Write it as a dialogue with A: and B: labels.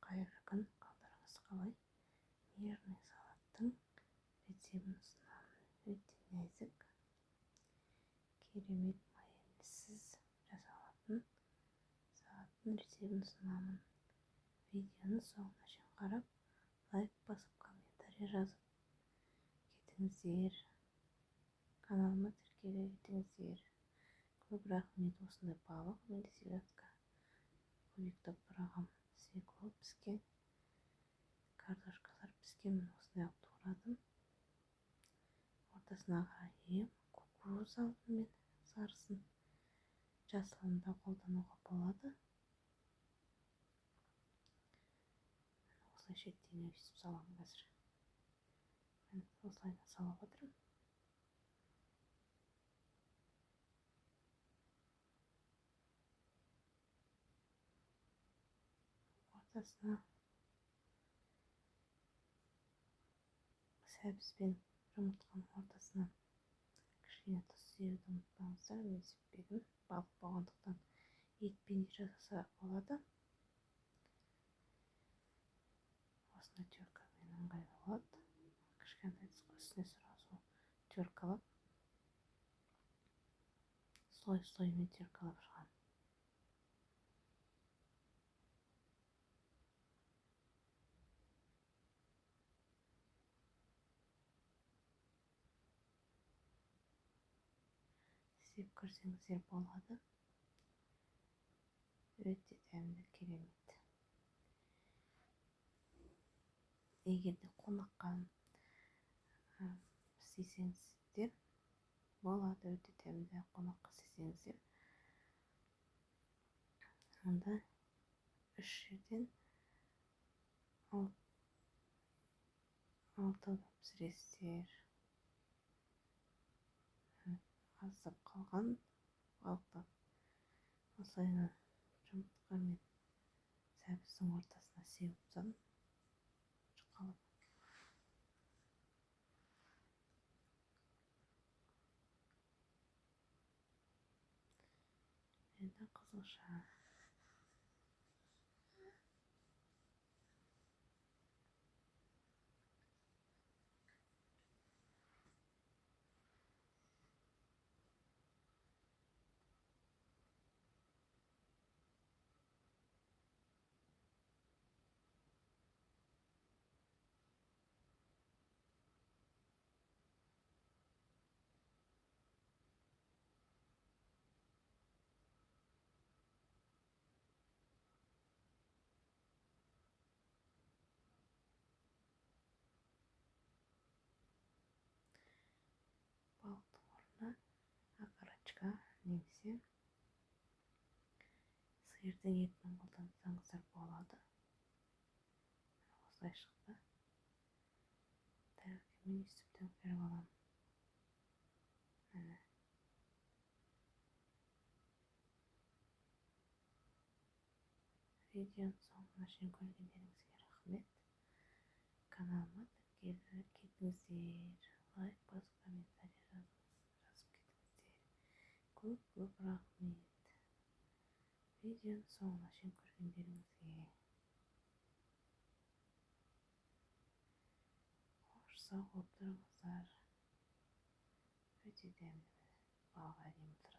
A: қайырлы күн, қалдарыңыз қалай? Мирный салаттың рецебін ұсынамын. Өте нәзік, керемет майонезсіз жасалатын салаттың рецебін ұсынамын. Видеоны соңына шейін қарап, лайк басып, комментарий жазып кетіңіздер. Каналыма тіркеле кетіңіздер. Көп рахмет. Осындай балық мен селедка, кубиктеп тураган свекло піскен, картошкалар піскен. Мен осындай турадым. Ортасына қарайым, кукуруз алдым мен, сарысын. Жасылын да қолдануға болады. Осылайша еттен өйстіп саламын қазір. Мен осылайша салып отырмын. Ортасына сәбізбен жұмыртқаның ортасынан кішкене тұз себуді ұмытпаңыздар. Мен сеппедім, балық болғандықтан етпен де жасаса болады. Осындай теркамен ыңғайлы болады. Кішкентай үстіне сразу теркалап, слой-слоймен теркалап шығамын. Сеп көрсеңіздер болады. Өте дәмді, керемет. Егер де қонаққа істесеңіздер болады. Өте дәмді қонаққа істесеңіздер. Онда 3 жерден 6 пісіресіздер. Аздап қалған балықты осылайша жұмыртқа мен сәбіздің ортасына сеуіп тастадым. Енді қызылша. Балықтың орнына окорочка немесе сиырдың етінен қолдансаңыздар болады. Осылай шықты. Тәрелкемен өйстіп төңкеріп аламын. Міне. Видеоны соңына шейін көргендеріңізге рахмет. Каналыма тіркеле кетіңіздер. Лайк басып, комментарий жазып кетіңіздер. Көп рахмет. Видеоны соңына шейін көргендеріңізге. Қош сау болып тұрыңыздар. Өте дәмді балық, әдемі тұрады.